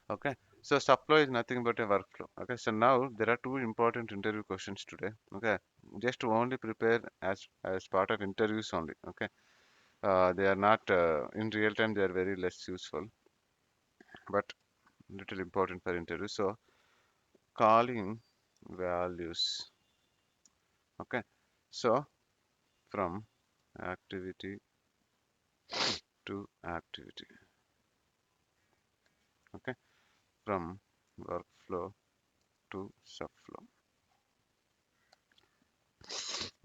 Okay, so subflow is nothing but a workflow. Okay, so now there are two important interview questions today. Okay, just to only prepare as part of interviews only. Okay, they are not in real time. They are very less useful, but little important for interview. So calling values. Okay, so from activity to activity. Okay, from workflow to subflow.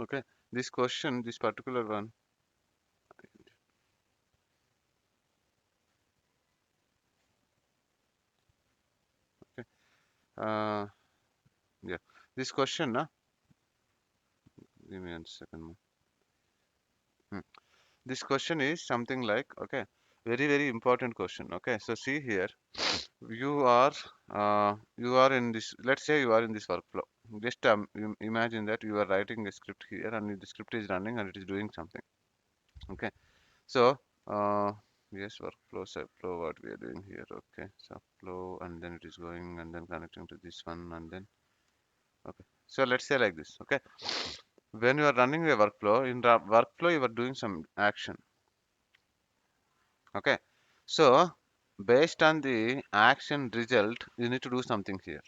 Okay, this question, this particular one. Okay, yeah, this question, give me a second. Hmm. This question is something like, okay, very important question. Okay, so see here, you are in this. Let's say you are in this workflow. Just imagine that you are writing a script here, and the script is running and it is doing something. Okay, so yes, workflow, subflow, what we are doing here. Okay, subflow, and then it is going and then connecting to this one, and then okay. So let's say like this. Okay, when you are running a workflow, in the workflow you are doing some action. Okay, so based on the action result you need to do something here.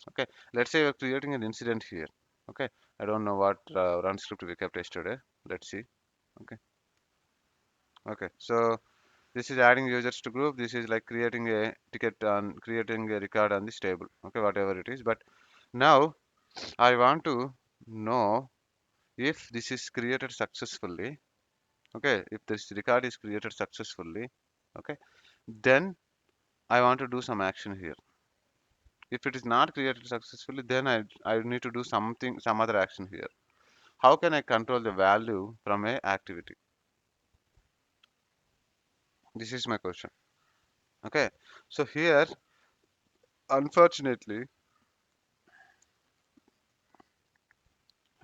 Okay, let's say you're creating an incident here. Okay, I don't know what run script we kept yesterday. Let's see. Okay, okay, so this is adding users to group. This is like creating a ticket and creating a record on this table. Okay, whatever it is, but now I want to know if this is created successfully. Okay, if this record is created successfully, okay, then I want to do some action here. If it is not created successfully, then I need to do something, some other action here. How can I control the value from a activity? This is my question. Okay, so here, unfortunately,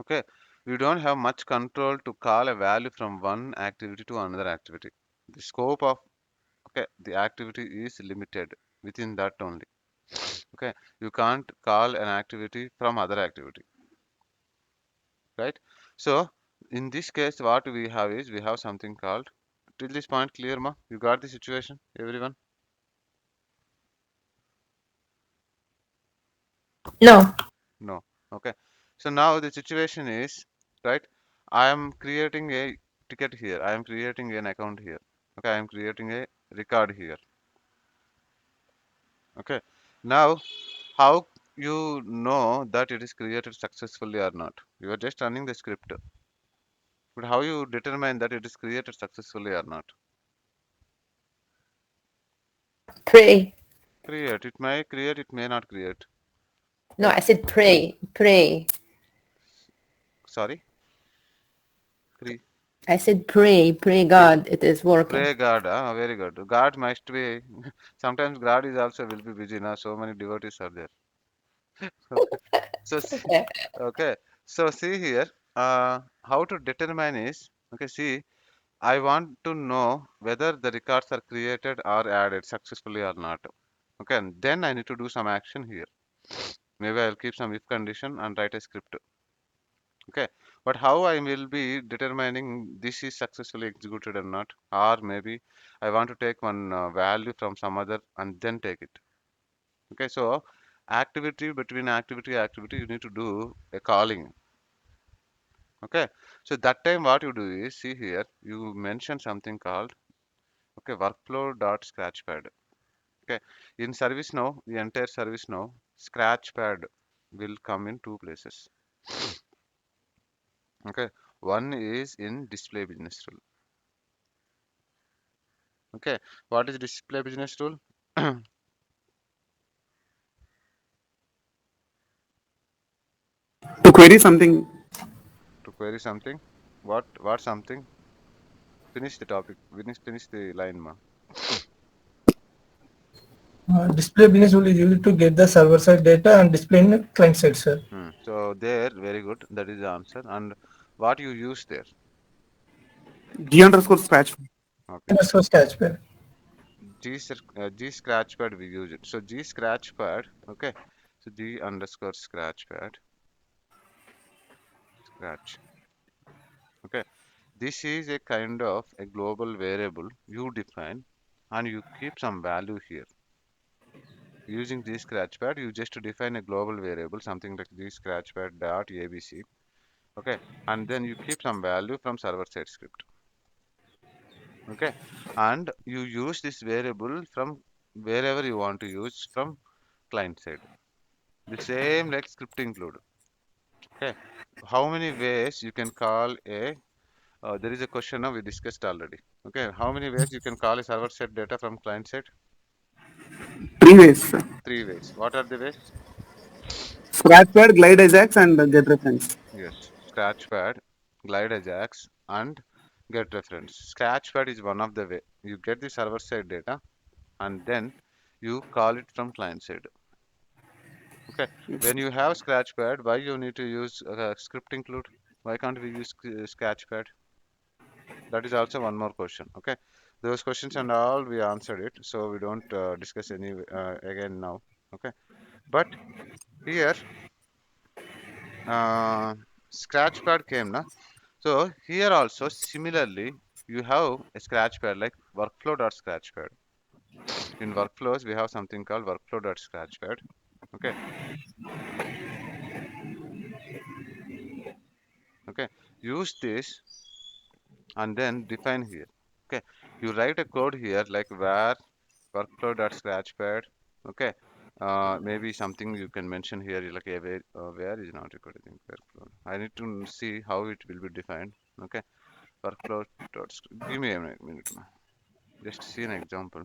okay, we don't have much control to call a value from one activity to another activity. The scope of, okay, the activity is limited within that only. Okay, you can't call an activity from other activity, right? So in this case, what we have is we have something called, till this point clear, ma? You got the situation, everyone? No. No. Okay. So now the situation is, right? I am creating a ticket here. I am creating an account here. Okay. I am creating a record here. Okay. Now, how you know that it is created successfully or not? You are just running the script. But how you determine that it is created successfully or not? Pray. Create. It may create, it may not create. No, Right? I said pray. Pray. Sorry? Pre I said pray. Pray God. It is working. Pray God. Ah, very good. God must be. Sometimes God is also will be busy now. So many devotees are there. Okay. So Okay. okay. So see here. How to determine is, okay. See, I want to know whether the records are created or added successfully or not. Okay, and then I need to do some action here. Maybe I'll keep some if condition and write a script. Okay, but how I will be determining this is successfully executed or not, or maybe I want to take one value from some other and then take it. Okay, so activity between activity, you need to do a calling. Okay, so that time what you do is, see here, you mention something called, okay, workflow.scratchpad. Okay, in ServiceNow, the entire ServiceNow, scratchpad will come in two places. Okay, one is in display business rule. Okay, what is display business rule? To To query something. query something. What something? Finish the topic. Finish the line, ma. Display business rule is used to get the server side data and display in client side, sir. So there, very good. That is the answer. And what you use there? G underscore scratch. Okay. Underscore sketchpad. G scratchpad we use it. So G scratchpad, okay. So G underscore scratchpad, scratch. Okay. This is a kind of a global variable you define and you keep some value here. Using G scratchpad, you just define a global variable, something like G scratchpad dot abc. Okay. And then you keep some value from server side script. Okay. And you use this variable from wherever you want to use from client side. The same like script include. Okay. How many ways you can call a there is a question now we discussed already. Okay. How many ways you can call a server side data from client side? 3 ways, sir. 3 ways. What are the ways? Scratchpad, glide Ajax, and get reference. Yes. Scratchpad, glide Ajax, and get reference. Scratchpad is one of the way. You get the server side data and then you call it from client side. Okay. Yes. When you have Scratchpad, why you need to use script include? Why can't we use Scratchpad? That is also one more question. Okay. Those questions and all we answered it, so we don't discuss any again now. Okay. But here, Scratchpad came, na? So here also similarly, you have a Scratchpad like workflow.scratchpad. In workflows, we have something called workflow.scratchpad. Okay. Okay. Use this and then define here. Okay, you write a code here like where workflow.scratchpad. Okay, maybe something you can mention here like a where is not recorded in workflow. I need to see how it will be defined. Okay, workflow dot give me a minute. Just see an example.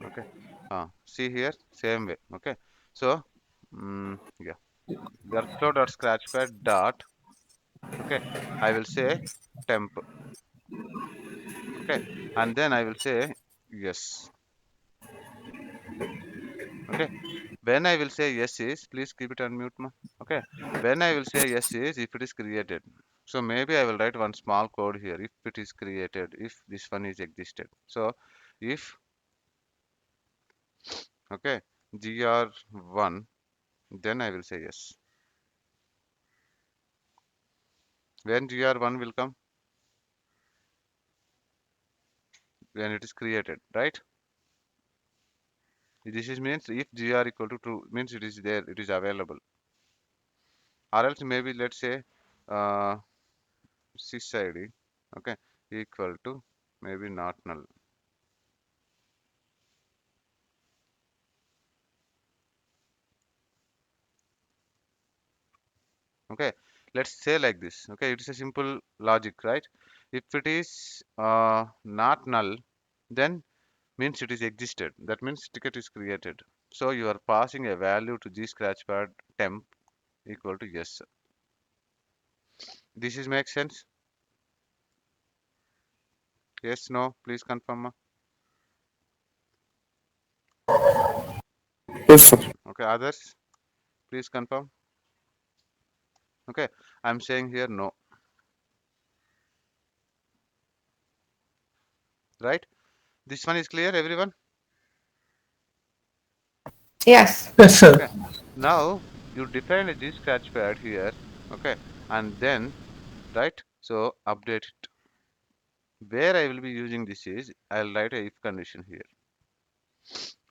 Okay, see here same way. Okay, so yeah, workflow.scratchpad dot. Okay, I will say temp. Okay, and then I will say yes. Okay, when I will say yes is, please keep it on mute, ma. Okay, when I will say yes is if it is created. So maybe I will write one small code here if it is created, if this one is existed. So if, okay, gr1, then I will say yes. When gr1 will come? When it is created, right? This is means if gr equal to true, means it is there, it is available. Or else maybe let's say uh, sysid, okay, equal to maybe not null. Okay, let's say like this. Okay, it is a simple logic, right? If it is not null, then means it is existed. That means ticket is created. So you are passing a value to g scratchpad temp equal to yes. This is make sense? Yes, no, please confirm. Yes, sir. Okay, others, please confirm. Okay, I'm saying here no, right? This one is clear, everyone? Yes. Yes, sir. Okay, now you define a g scratchpad here. Okay, and then right, so update it. Where I will be using this is I'll write a if condition here.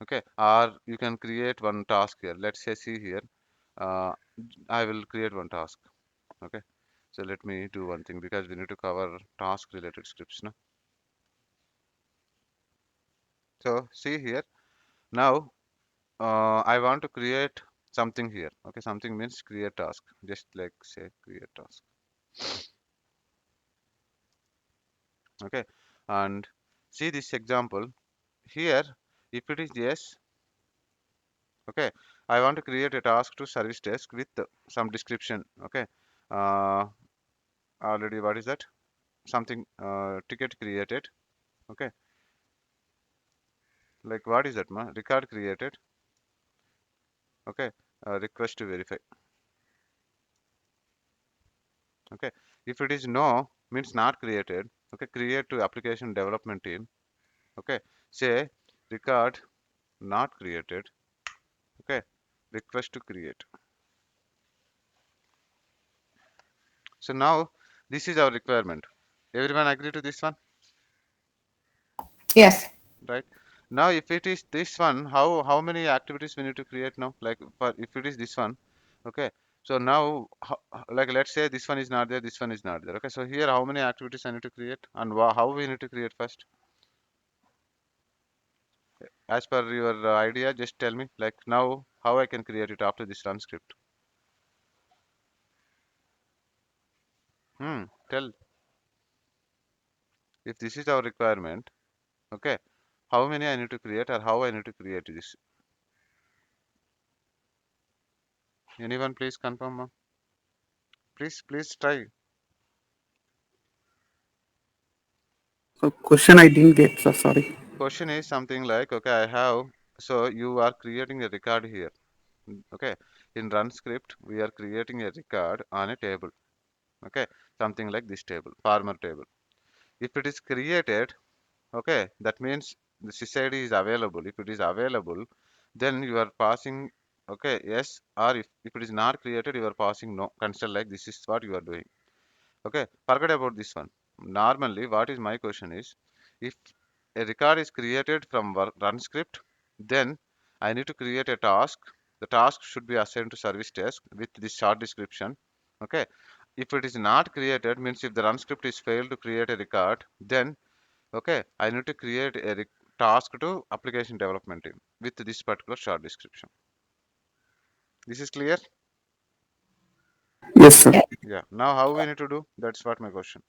Okay, or you can create one task here. Let's say see here, uh, I will create one task. Okay, so let me do one thing because we need to cover task related scripts now. So see here now, I want to create something here. Okay, something means create task. Just like say create task. Okay, and see this example here. If it is yes, okay, I want to create a task to service desk with some description. Okay, uh, already what is that? Something ticket created. Okay, like what is that, ma? Record created. Okay, request to verify. Okay, if it is no, means not created. Okay, create to application development team. Okay, say record not created. Okay, request to create. So now this is our requirement. Everyone agree to this one, Yes. right? Now if it is this one, how many activities we need to create now? Like for if it is this one, okay. So now like let's say this one is not there, this one is not there. Okay, so here how many activities I need to create and how we need to create first? As per your idea, just tell me like now how I can create it after this run script. Tell if this is our requirement, okay. How many I need to create or how I need to create this? Anyone please confirm? Please try. So question I didn't get. So sorry. Question is something like, okay, I have, so you are creating a record here. Okay, in run script, we are creating a record on a table. Okay, something like this table, farmer table. If it is created, okay, that means the SysID is available. If it is available, then you are passing, okay, yes, or if it is not created, you are passing no. Consider like this is what you are doing. Okay, forget about this one. Normally, what is my question is, if a record is created from run script, then I need to create a task. The task should be assigned to service task with this short description. Okay, if it is not created, means if the run script is failed to create a record, then okay, I need to create a task to application development team with this particular short description. This is clear? Yes, sir. Yeah. Yeah. Now how we need to do? That's what my question.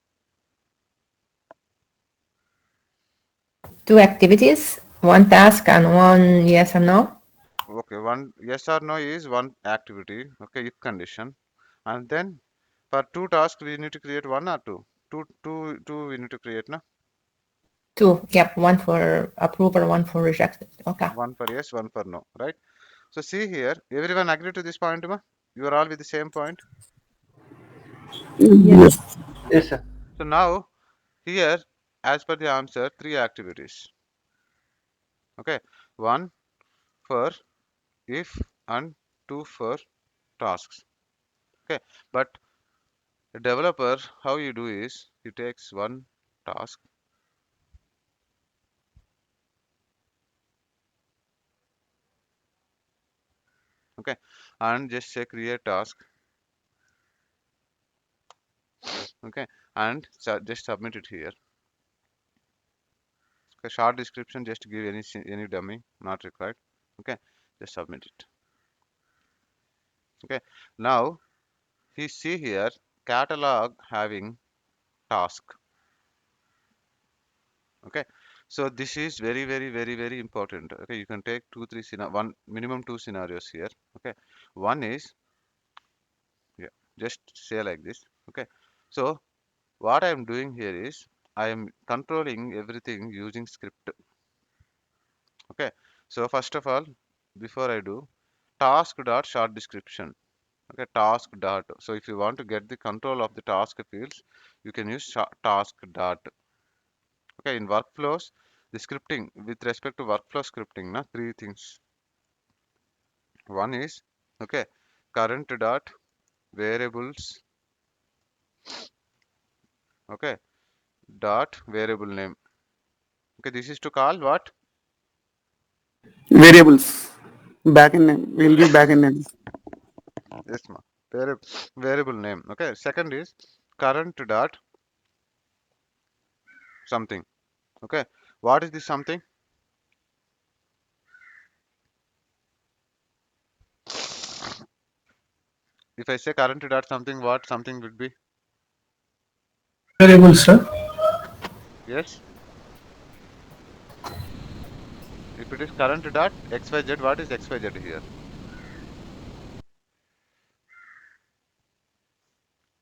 Two activities, one task and one yes or no. Okay, one yes or no is one activity. Okay, if condition, and then for two tasks we need to create one or two. Two we need to create na. Two. Yep. One for approval, one for rejected. Okay. One for yes, one for no. Right. So see here, everyone agree to this point, ma? You are all with the same point. Yes. Okay. So now here, as per the answer, three activities. Okay, one for if and two for tasks. Okay, but a developer, how you do is he takes one task. Okay, and just say create task. Okay, and just submit it here. Okay, short description, just give any dummy, not required. Okay, just submit it. Okay, now he see here catalog having task. Okay, so this is very important. Okay, you can take one minimum two scenarios here. Okay, one is yeah, just say like this. Okay, so what I am doing here is I am controlling everything using script. Okay, so first of all, before I do task dot short description. Okay, task dot. So if you want to get the control of the task fields, you can use task dot. Okay, in workflows, the scripting with respect to workflow scripting, na three things. One is okay, current dot variables. Okay, dot variable name. Okay, this is to call what? Variables. Backend name. We'll give backend name. Yes, ma. Variable name. Okay, second is current dot something. Okay, what is this something? If I say current dot something, what something would be? Variables, sir. Yes. If it is current dot xyz, what is xyz here?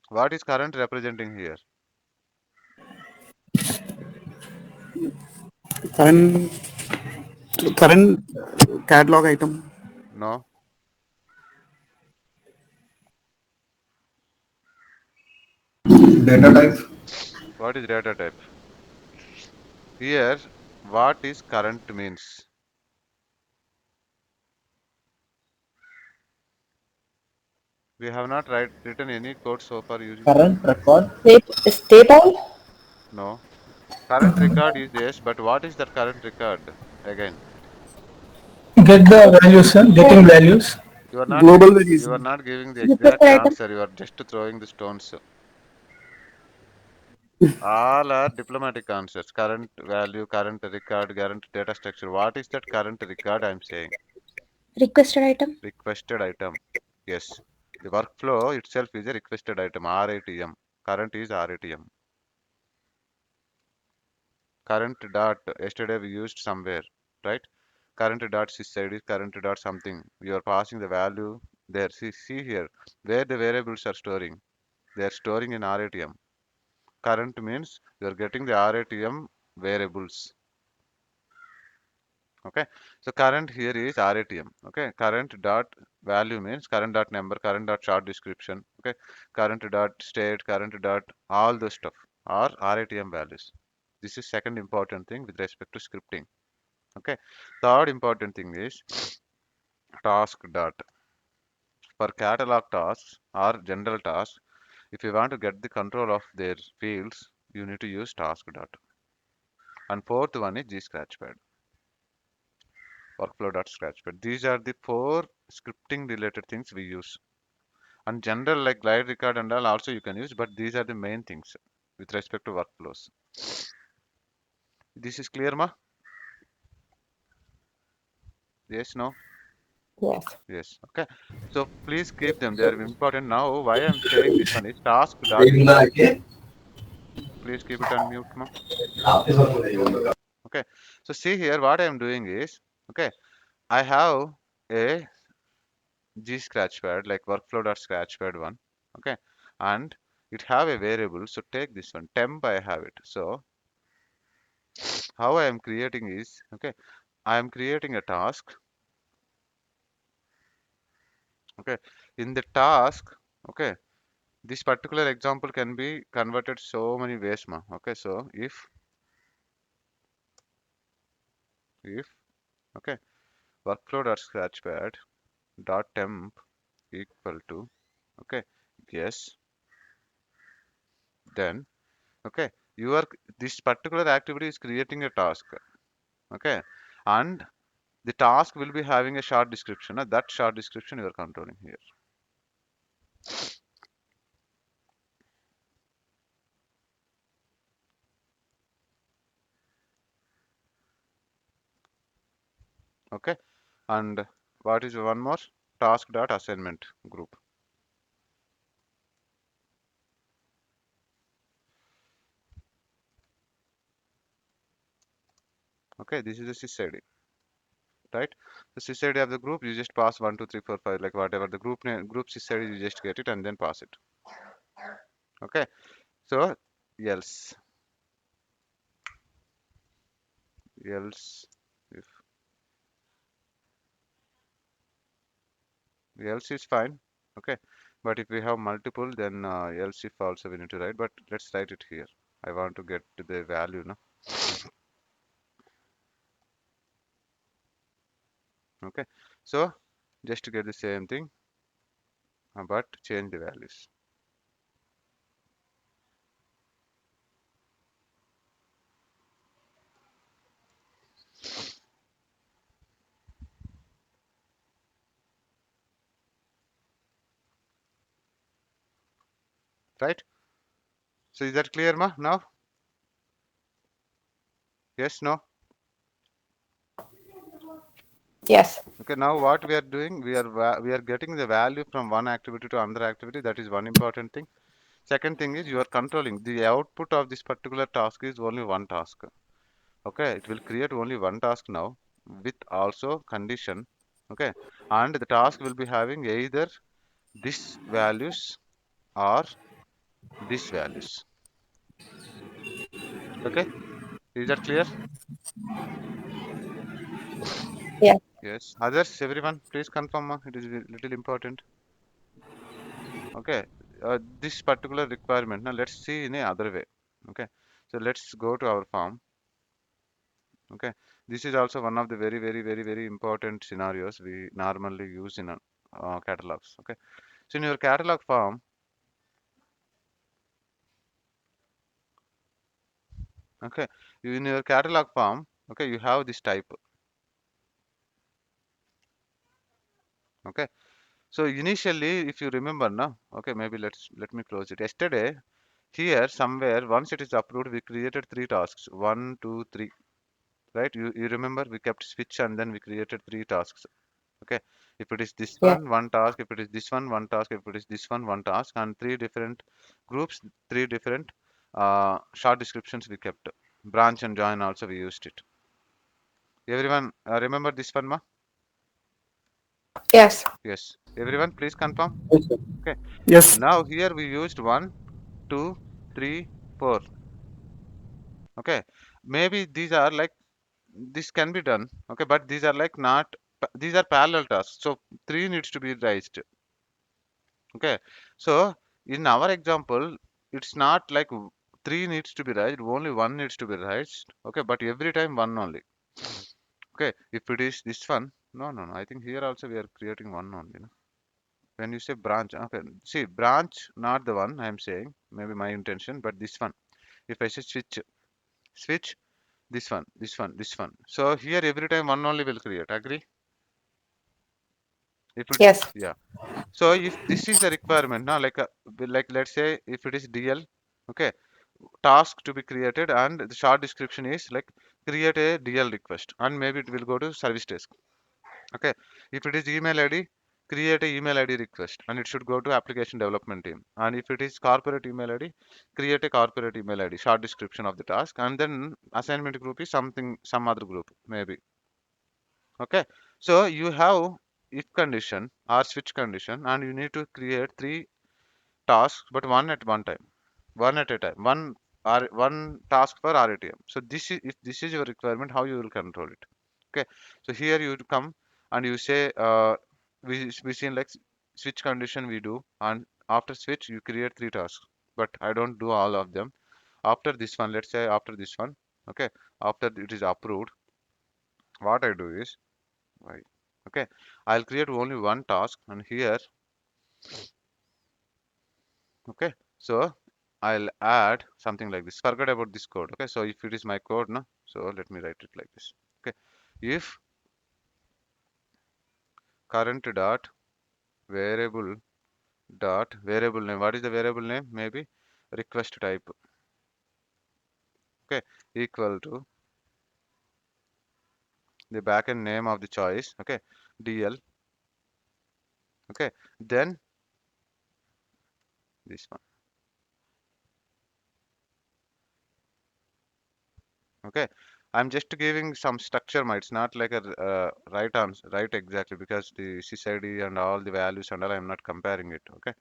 What is current representing here? Current current catalog item. No. Data type. What is data type? Here, what is current means? We have not written any code so far using current. Current record. Stable? No. Current record is yes, but what is that current record? Again, Get the values, sir. Getting values. Global You are variation. not giving the Requested exact item? answer. You are just throwing the stones. All are diplomatic answers. Current value, current record, current data structure. What is that current record? I'm saying Requested item? requested item. Yes. The workflow itself is a requested item. RATM. Current is RATM. Current dot. Yesterday we used somewhere, right? Current dot syside is current dot something. We are passing the value there. See here where the variables are storing. They are storing in RATM. Current means you are getting the RATM variables. Okay, so current here is RATM. Okay, current dot value means current dot number, current dot short description. Okay, current dot state, current dot all the stuff are RATM values. This is second important thing with respect to scripting. Okay, third important thing is task dot. For catalog tasks or general tasks, if you want to get the control of their fields, you need to use task dot. And fourth one is Scratchpad, workflow.scratchpad. These are the four scripting related things we use. And general like glide record and all also you can use, but these are the main things with respect to workflows. This is clear, ma? Yes, no? Yes. Yes. Okay. So please keep them. They are important. Now, why I'm saying this one is task dot input. Please keep it on mute, ma. Okay. So see here, what I'm doing is, okay, I have a G scratchpad like workflow.scratchpad one. Okay. And it have a variable. So take this one. Temp I have it. So how I am creating is, okay, I am creating a task. Okay. In the task, okay, this particular example can be converted so many ways, ma. Okay. So if okay, workflow.scratchpad dot temp equal to, okay, yes, then okay, you are this particular activity is creating a task, okay, and the task will be having a short description. That short description you are controlling here. Okay, and what is one more? Task dot assignment group. Okay, this is the sysID, right? The sysID of the group, you just pass 1 2 3 4 5, like whatever the group name, group sysID, you just get it and then pass it. Okay, so else else if else is fine. Okay, but if we have multiple, then else if also we need to write, but let's write it here. I want to get to the value now. Okay, so just to get the same thing, but change the values. Right, so is that clear, ma? Now yes, no? Yes. Okay, now what we are doing, we are getting the value from one activity to another activity. That is one important thing. Second thing is you are controlling the output of this particular task is only one task. Okay, it will create only one task now with also condition. Okay, and the task will be having either this values or this values. Okay, is that clear? Yes. Yes, others, everyone, please confirm. It is little important. Okay, this particular requirement. Now let's see in a other way. Okay, so let's go to our form. Okay, this is also one of the very important scenarios we normally use in catalogs. Okay, so in your catalog form, okay, in your catalog form, okay, you have this type. Okay, so initially, if you remember now, okay, maybe let me close it. Yesterday, here somewhere, once it is approved, we created three tasks. One, two, three. Right? You remember we kept switch and then we created three tasks. Okay. If it is this Yeah. one task. If it is this one task. If it is this one task. And three different groups, three different short descriptions we kept. Branch and join also we used it. Everyone remember this one, ma? Yes. Yes. Everyone, please confirm. Yes, sir. Okay. Yes. Now here we used one, two, three, four. Okay. Maybe these are like this can be done. Okay, but these are like not these are parallel tasks. So three needs to be raised. Okay. So in our example, it's not like three needs to be raised, only one needs to be raised. Okay, but every time one only. Okay, if it is this one, no. I think here also we are creating one only. No? When you say branch, okay, see branch, not the one I am saying, maybe my intention, but this one. If I say switch, this one. So here every time one only will create. Agree? If it, Yes. yeah. So if this is the requirement, now like let's say if it is DL, okay, task to be created and the short description is like create a DL request and maybe it will go to service desk. Okay, if it is email ID, create a email ID request and it should go to application development team. And if it is corporate email ID, create a corporate email ID, short description of the task, and then assignment group is something, some other group maybe. Okay, so you have if condition or switch condition, and you need to create three tasks, but one at one time, one at a time, one task per RATM. So this is if this is your requirement, how you will control it. Okay, so here you come and you say we seen like switch condition we do, and after switch you create three tasks, but I don't do all of them. After this one, let's say after this one, okay, after it is approved, what I do is right. Okay, I'll create only one task and here, okay, so I'll add something like this. Forget about this code. Okay, so if it is my code, no, so let me write it like this. Okay, if current dot variable dot variable name, what is the variable name? Maybe request type. Okay, equal to the backend name of the choice. Okay, DL. Okay, then this one. Okay, I'm just giving some structure. It's not like a right answer, right exactly, because the sysID and all the values and all, I'm not comparing it. Okay,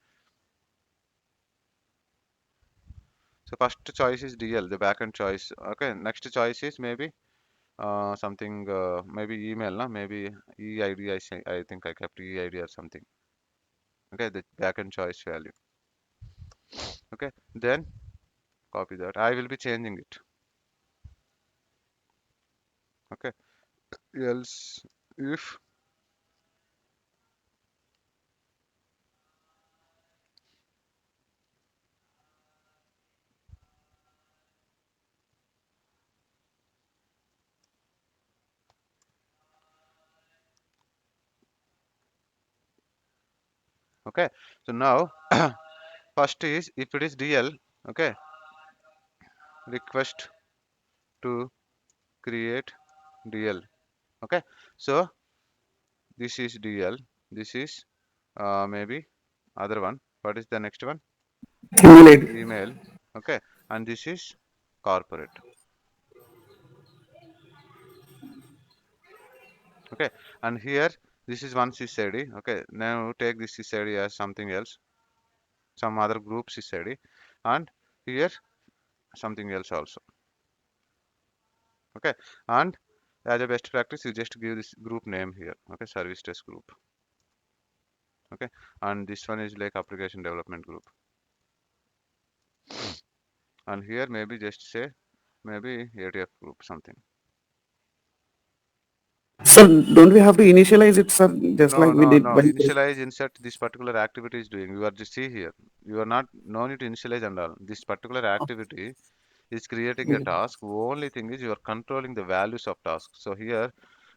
so first choice is DL, the backend choice. Okay, next choice is maybe something, maybe email, no? Maybe EID. I think I kept EID or something. Okay, the backend choice value. Okay, then copy that. I will be changing it. Okay, else if okay. So now first is if it is DL. Okay, request to create DL. Okay, so this is DL. This is maybe other one. What is the next one? Email ID. Email. Okay, and this is corporate. Okay, and here this is one sysID. Okay, now take this sysID as something else, some other group sysID, and here something else also. Okay, and as a best practice, you just give this group name here. Okay, service desk group. Okay, and this one is like application development group. and here maybe just say maybe ATF group something. Sir, don't we have to initialize it, sir? Just like we No. did. Initialize, insert this particular activity is doing. You are just see here. You are not no need to initialize and all. This particular activity is creating a task. Only thing is you are controlling the values of task. So here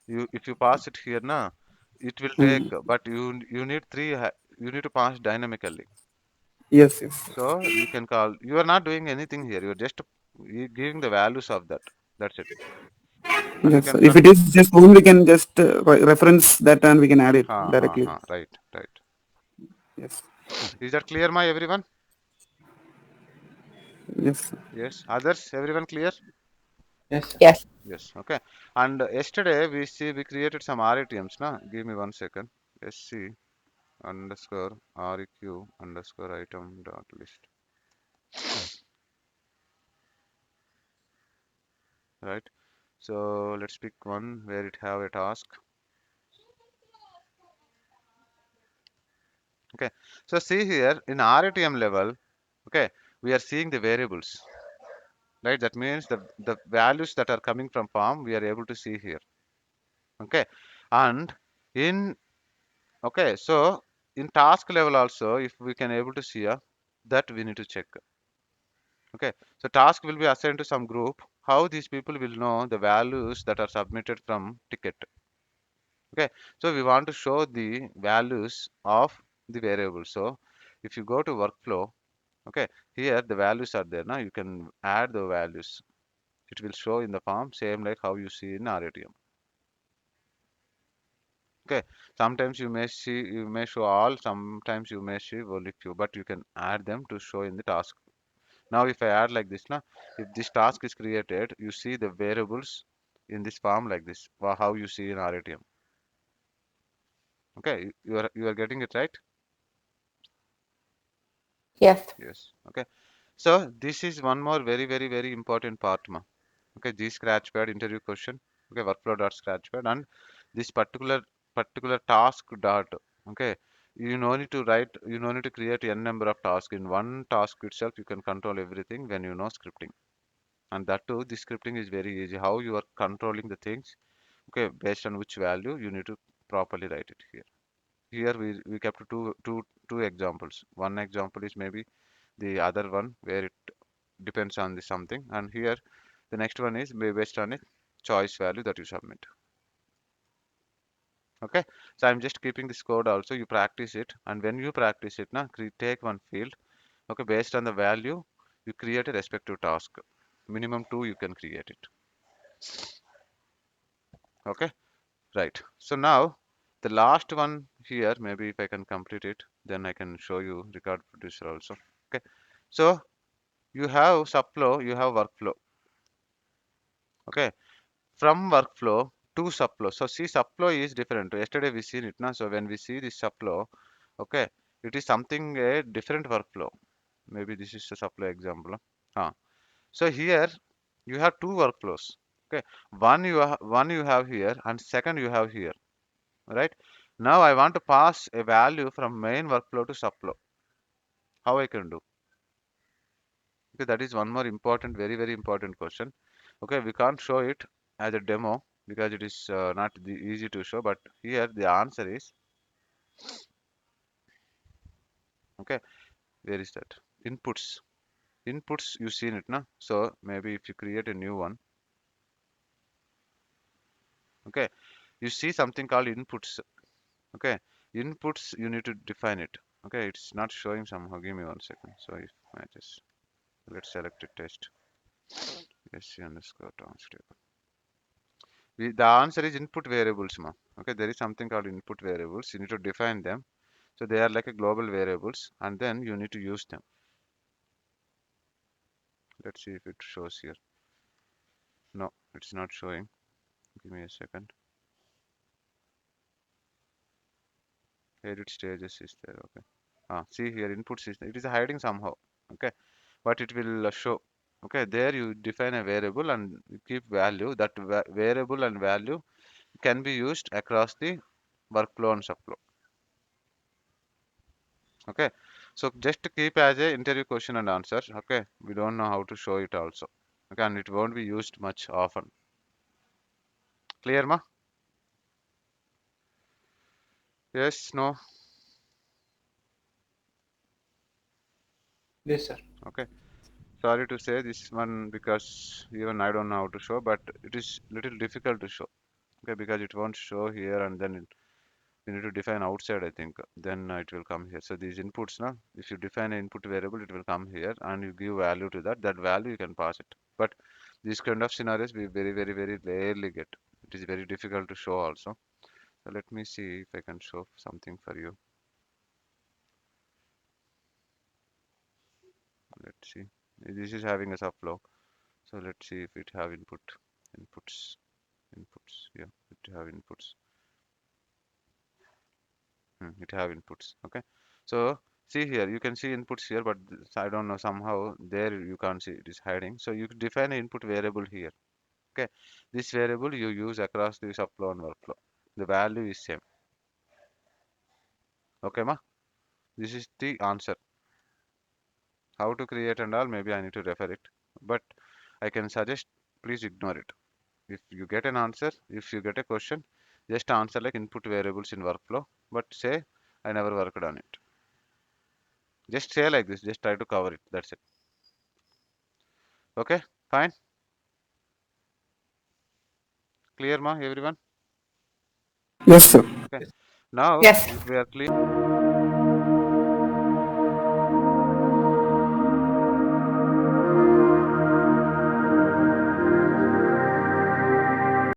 you if you pass it here now, it will take. But you need you need to pass dynamically. Yes, yes. So you can call. You are not doing anything here. You are just giving the values of that. That's it. And you Yes, can. sir. If it is just one, we can just reference that and we can add it directly. Right, right. Yes. Is that clear, my everyone? Yes, sir. Yes. Others, everyone clear? Yes. Yes. Yes. Okay. And yesterday we created some RATMs. Na? Give me 1 second. SC underscore REQ underscore item dot list. Right. So let's pick one where it have a task. Okay. So see here in RATM level. Okay. We are seeing the variables. Right. That means the values that are coming from form we are able to see here. Okay. And in okay, so in task level also, if we can able to see that we need to check. Okay, so task will be assigned to some group. How these people will know the values that are submitted from ticket. Okay, so we want to show the values of the variable. So if you go to workflow, okay, here the values are there. Now you can add the values. It will show in the form same like how you see in RATM. Okay, sometimes you may show all, sometimes you may see only few, but you can add them to show in the task. Now if I add like this now, if this task is created, you see the variables in this form like this, how you see in RATM. Okay, you are getting it right? Yes. Yes. Okay, so this is one more very important part ma. Okay, G scratchpad interview question. Okay, workflow.scratchpad and this particular task dot. Okay, you no need to write. You no need to create n number of tasks in one task itself. You can control everything when you know scripting, and that too, this scripting is very easy. How you are controlling the things. Okay, based on which value you need to properly write it here. Here we kept two examples. One example is maybe the other one where it depends on the something, and here the next one is based on a choice value that you submit. Okay, so I'm just keeping this code also. You practice it, and when you practice it, now take one field. Okay, based on the value, you create a respective task. Minimum two you can create it. Okay, right. So now the last one here, maybe if I can complete it, then I can show you record producer also. Okay, so you have subflow, you have workflow. Okay, from workflow to subflow. So see, subflow is different. Yesterday we seen it now. So when we see this subflow, okay, it is something a different workflow. Maybe this is a subflow example. So here you have two workflows. Okay, one you have here, and second you have here. Right? Now I want to pass a value from main workflow to subflow. How I can do? Okay, that is one more important, very important question. Okay, we can't show it as a demo because it is not easy to show, but here the answer is okay. Where is that? Inputs. Inputs you seen it now. So maybe if you create a new one, okay, you see something called inputs. Okay, inputs you need to define it. Okay, it's not showing somehow. Give me 1 second. So if I just let's select a test. SC underscore translate. The answer is input variables, ma. Okay, there is something called input variables. You need to define them. So they are like a global variables, and then you need to use them. Let's see if it shows here. No, it's not showing. Give me a second. Edit stages is there. Okay. See here, input system. It is hiding somehow. Okay, but it will show. Okay, there you define a variable and you keep value. That variable and value can be used across the workflow and subflow. Okay, So just keep as a interview question and answer. Okay, we don't know how to show it also. Okay, and it won't be used much often. Clear, ma? Yes, no. Yes, sir. Okay. Sorry to say this one because even I don't know how to show, but it is little difficult to show. Okay, because it won't show here and then we need to define outside, I think. Then it will come here. So these inputs, now, if you define an input variable, it will come here and you give value to that. That value you can pass it. But these kind of scenarios we very rarely get. It is very difficult to show also. So let me see if I can show something for you. Let's see. This is having a subflow. So let's see if it have inputs, yeah, it have inputs. It have inputs. Okay. So see here, you can see inputs here, but I don't know, somehow there you can't see, it is hiding. So you define an input variable here. Okay. This variable you use across the subflow and workflow. The value is same. Okay, ma? This is the answer. How to create and all, maybe I need to refer it. But I can suggest, please ignore it. If you get an answer, if you get a question, just answer like input variables in workflow, but say I never worked on it. Just say like this, just try to cover it. That's it. Okay, fine. Clear, ma, everyone? Yes, sir. Okay. Now Yes. if we are clear.